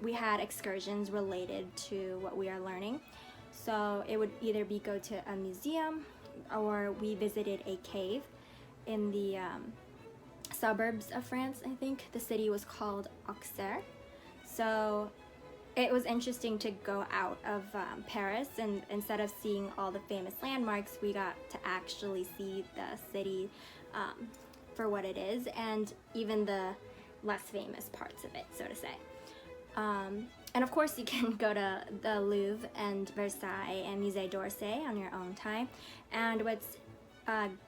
we had excursions related to what we are learning. So it would either be go to a museum, or we visited a cave in the suburbs of France, I think. The city was called Auxerre. So it was interesting to go out of Paris, and instead of seeing all the famous landmarks, we got to actually see the city for what it is, and even the less famous parts of it, so to say. And of course, you can go to the Louvre and Versailles and Musée d'Orsay on your own time. And what's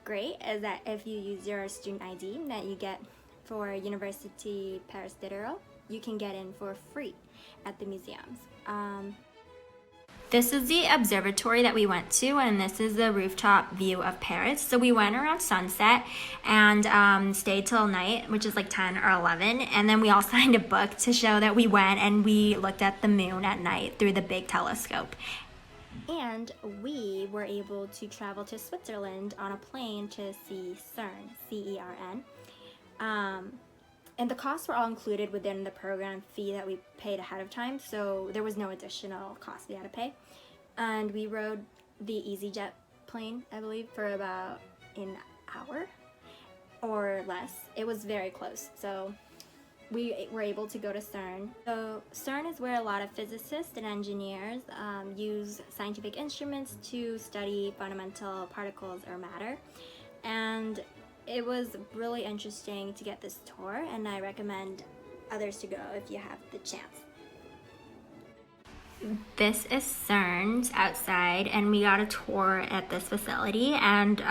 great is that if you use your student ID that you get for University Paris Diderot, you can get in for free at the museums. This is the observatory that we went to, and this is the rooftop view of Paris. So we went around sunset and stayed till night, which is like 10 or 11. And then we all signed a book to show that we went and we looked at the moon at night through the big telescope. And we were able to travel to Switzerland on a plane to see CERN, C-E-R-N. And the costs were all included within the program fee that we paid ahead of time, so there was no additional cost we had to pay. And we rode the EasyJet plane, I believe, for about an hour or less. It was very close, so we were able to go to CERN. So CERN is where a lot of physicists and engineers use scientific instruments to study fundamental particles or matter. And it was really interesting to get this tour, and I recommend others to go if you have the chance. This is CERN's outside, and we got a tour at this facility and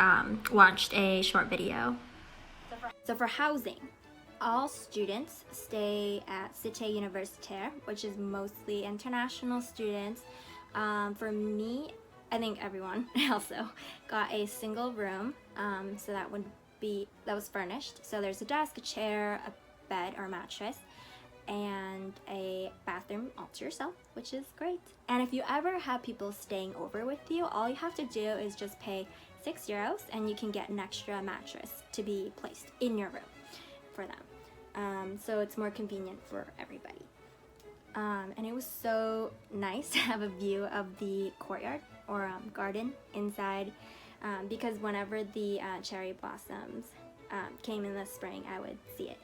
watched a short video. So for housing, all students stay at Cité Universitaire, which is mostly international students. For me, I think everyone also got a single room, so that was furnished. So there's a desk, a chair, a bed or mattress, and a bathroom all to yourself, which is great. And if you ever have people staying over with you, all you have to do is just pay €6 and you can get an extra mattress to be placed in your room for them. So it's more convenient for everybody. And it was so nice to have a view of the courtyard or garden inside, because whenever the cherry blossoms came in the spring, I would see it.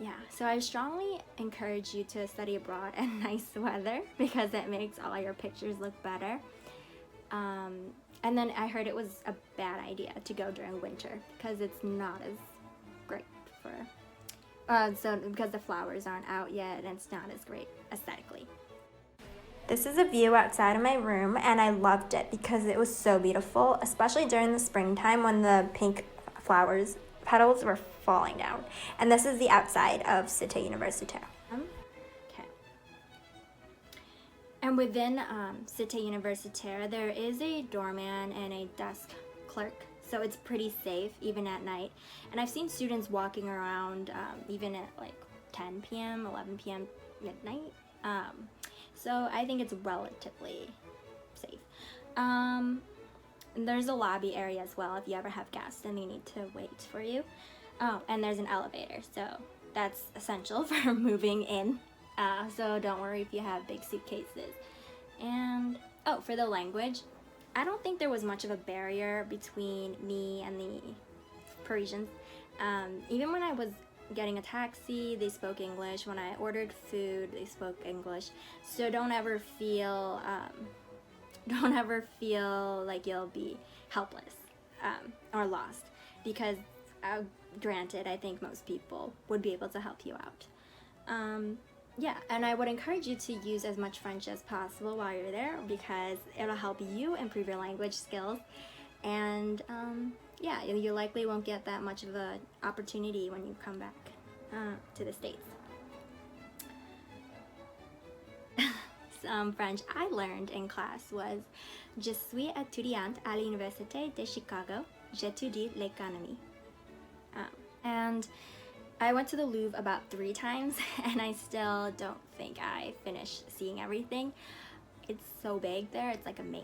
Yeah, so I strongly encourage you to study abroad in nice weather because it makes all your pictures look better. And then I heard it was a bad idea to go during winter because it's not as great for, because the flowers aren't out yet and it's not as great aesthetically. This is a view outside of my room, and I loved it because it was so beautiful, especially during the springtime when the pink petals were falling down. And this is the outside of Cité Universitaire. Okay. And within Cité Universitaire, there is a doorman and a desk clerk, so it's pretty safe even at night. And I've seen students walking around even at like 10 p.m., 11 p.m., midnight. So I think it's relatively safe. And there's a lobby area as well if you ever have guests and they need to wait for you. Oh, and there's an elevator, so that's essential for moving in. So don't worry if you have big suitcases. And, oh, for the language, I don't think there was much of a barrier between me and the Parisians. Even when I was getting a taxi, they spoke English. When I ordered food, they spoke English. So don't ever feel like you'll be helpless or lost, because granted, I think most people would be able to help you out. Yeah, and I would encourage you to use as much French as possible while you're there because it'll help you improve your language skills. And yeah, you likely won't get that much of an opportunity when you come back to the States. Some French I learned in class was Je suis étudiante à l'Université de Chicago. J'étudie l'économie. And I went to the Louvre about 3 times, and I still don't think I finished seeing everything. It's so big there, it's like a maze.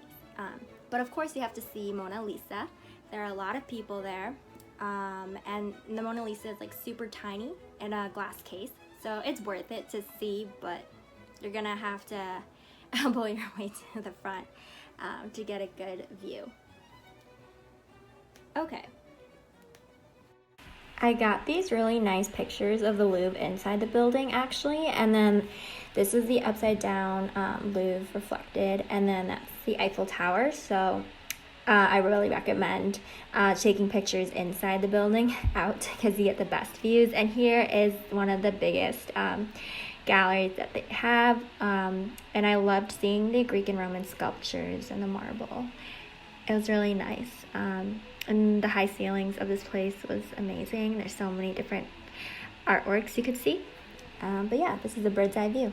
But of course you have to see Mona Lisa. There are a lot of people there, and the Mona Lisa is like super tiny in a glass case, So it's worth it to see, but you're gonna have to elbow your way to the front to get a good view. Okay. I got these really nice pictures of the Louvre inside the building actually, and then this is the upside down Louvre reflected, and then that's the Eiffel Tower. So I really recommend taking pictures inside the building out because you get the best views. And here is one of the biggest galleries that they have, and I loved seeing the Greek and Roman sculptures and the marble. It was really nice. And the high ceilings of this place was amazing. There's so many different artworks you could see. But yeah, this is a bird's eye view.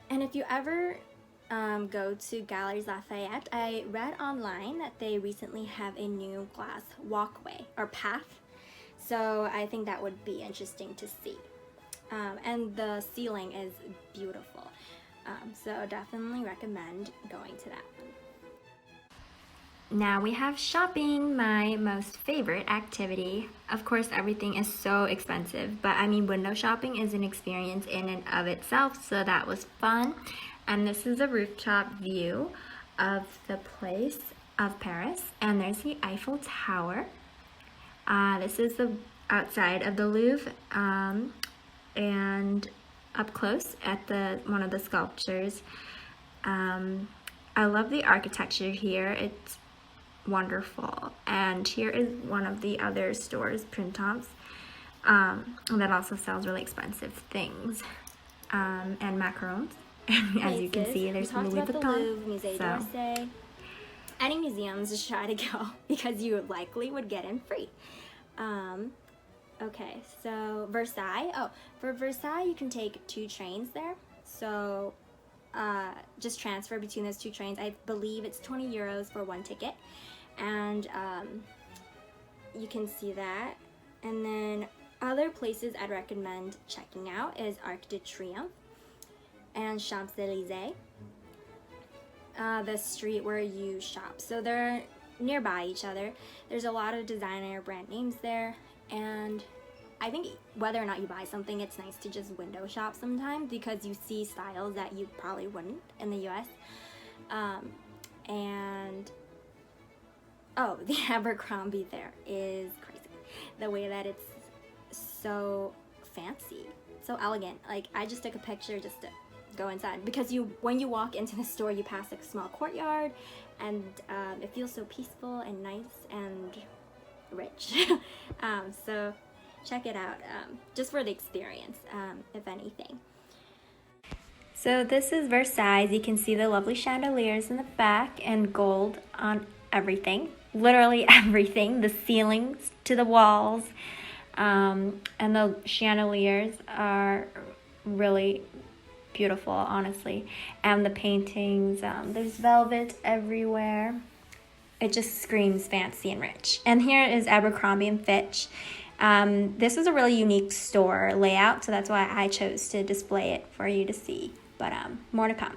And if you ever go to Galeries Lafayette, I read online that they recently have a new glass walkway or path. So I think that would be interesting to see. And the ceiling is beautiful. So definitely recommend going to that one. Now we have shopping, my most favorite activity. Of course, everything is so expensive, but I mean, window shopping is an experience in and of itself, so that was fun. And this is a rooftop view of the place of Paris, and there's the Eiffel Tower. This is the outside of the Louvre, and up close at one of the sculptures. I love the architecture here. It's wonderful. And here is one of the other stores, Printemps, that also sells really expensive things, and macarons. As you can see, there's Louis Vuitton. Musée d'Orsay. Any museums, just try to go because you likely would get in free. Okay, so Versailles. Oh, for Versailles, you can take 2 trains there. So just transfer between those 2 trains. I believe it's 20 euros for 1 ticket. And you can see that. And then other places I'd recommend checking out is Arc de Triomphe and Champs-Élysées, the street where you shop. So they're nearby each other. There's a lot of designer brand names there. And I think whether or not you buy something, it's nice to just window shop sometimes because you see styles that you probably wouldn't in the US. And oh, the Abercrombie there is crazy. The way that it's so fancy, so elegant. Like, I just took a picture just to go inside because when you walk into the store, you pass like a small courtyard, and it feels so peaceful and nice and rich. So check it out, just for the experience, if anything. So this is Versailles. You can see the lovely chandeliers in the back and gold on everything, literally everything, the ceilings to the walls, and the chandeliers are really beautiful, honestly. And the paintings, there's velvet everywhere. It just screams fancy and rich. And here is Abercrombie and Fitch. This is a really unique store layout, so that's why I chose to display it for you to see. But more to come.